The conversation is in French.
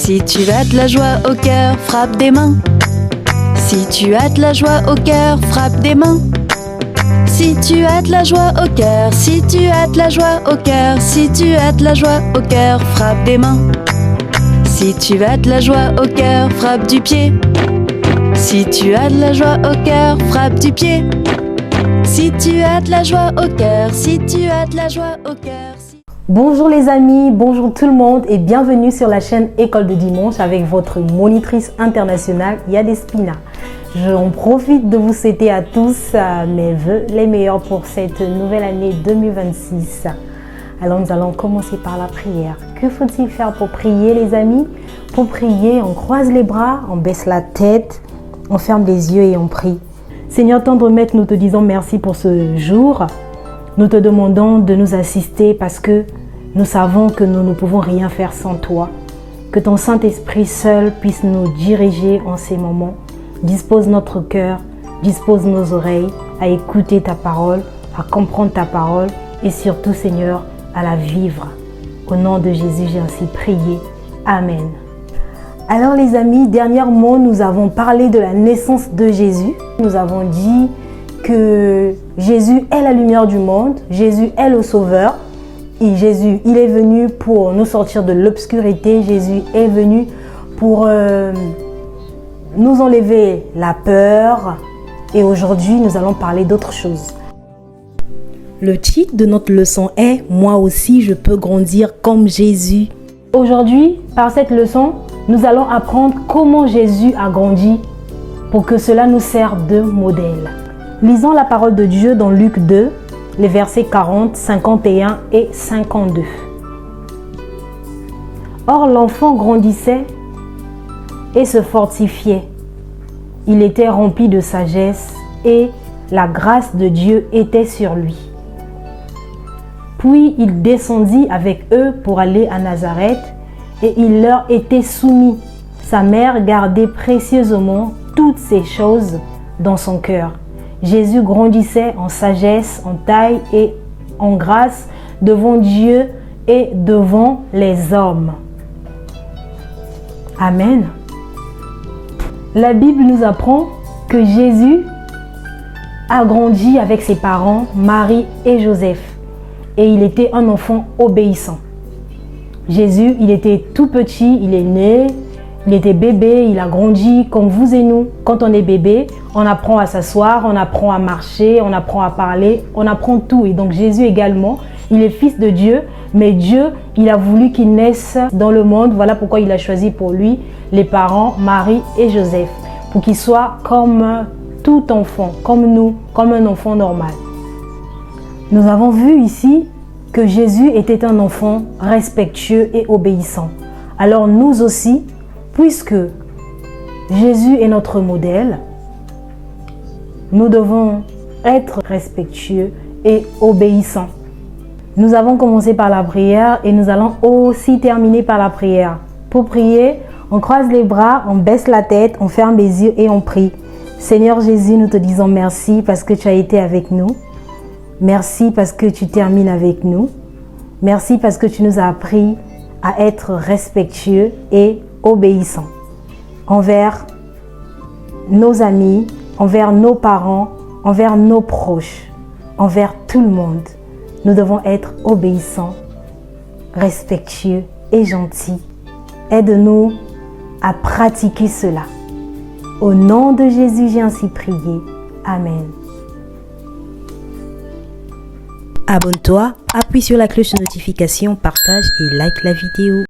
Si tu as de la joie au cœur, frappe des mains. Si tu as de la joie au cœur, frappe des mains. Si tu as de la joie au cœur, si tu as de la joie au cœur, si tu as de la joie au cœur, frappe des mains. Si tu as de la joie au cœur, frappe du pied. Si tu as de la joie au cœur, frappe du pied. Si tu as de la joie au cœur, si tu as de la joie au cœur. Bonjour les amis, bonjour tout le monde et bienvenue sur la chaîne École de Dimanche avec votre monitrice internationale Yadespina. J'en profite de vous souhaiter à tous mes vœux les meilleurs pour cette nouvelle année 2026. Alors nous allons commencer par la prière. Que faut-il faire pour prier les amis? Pour prier, on croise les bras, on baisse la tête, on ferme les yeux et on prie. Seigneur tendre maître, nous te disons merci pour ce jour. Nous te demandons de nous assister parce que nous savons que nous ne pouvons rien faire sans toi. Que ton Saint-Esprit seul puisse nous diriger en ces moments. Dispose notre cœur, dispose nos oreilles à écouter ta parole, à comprendre ta parole et surtout, Seigneur, à la vivre. Au nom de Jésus, j'ai ainsi prié. Amen. Alors les amis, dernièrement, nous avons parlé de la naissance de Jésus. Nous avons dit que Jésus est la lumière du monde, Jésus est le sauveur. Et Jésus, il est venu pour nous sortir de l'obscurité. Jésus est venu pour nous enlever la peur. Et aujourd'hui, nous allons parler d'autre chose. Le titre de notre leçon est « Moi aussi, je peux grandir comme Jésus ». Aujourd'hui, par cette leçon, nous allons apprendre comment Jésus a grandi pour que cela nous serve de modèle. Lisons la parole de Dieu dans Luc 2, les versets 40, 51 et 52. Or, l'enfant grandissait et se fortifiait. Il était rempli de sagesse et la grâce de Dieu était sur lui. Puis il descendit avec eux pour aller à Nazareth et il leur était soumis. Sa mère gardait précieusement toutes ces choses dans son cœur. Jésus grandissait en sagesse, en taille et en grâce devant Dieu et devant les hommes. Amen. La Bible nous apprend que Jésus a grandi avec ses parents, Marie et Joseph, et il était un enfant obéissant. Jésus, il était tout petit, il est né, il était bébé, il a grandi comme vous et nous. Quand on est bébé, on apprend à s'asseoir, on apprend à marcher, on apprend à parler, on apprend tout. Et donc Jésus également, il est fils de Dieu, mais Dieu, il a voulu qu'il naisse dans le monde. Voilà pourquoi il a choisi pour lui les parents, Marie et Joseph, pour qu'il soit comme tout enfant, comme nous, comme un enfant normal. Nous avons vu ici que Jésus était un enfant respectueux et obéissant. Alors nous aussi, puisque Jésus est notre modèle, nous devons être respectueux et obéissants. Nous avons commencé par la prière et nous allons aussi terminer par la prière. Pour prier, on croise les bras, on baisse la tête, on ferme les yeux et on prie. Seigneur Jésus, nous te disons merci parce que tu as été avec nous. Merci parce que tu termines avec nous. Merci parce que tu nous as appris à être respectueux et obéissant envers nos amis, envers nos parents, envers nos proches, envers tout le monde. Nous devons être obéissants, respectueux et gentils. Aide-nous à pratiquer cela. Au nom de Jésus, j'ai ainsi prié. Amen. Abonne-toi, appuie sur la cloche de notification, partage et like la vidéo.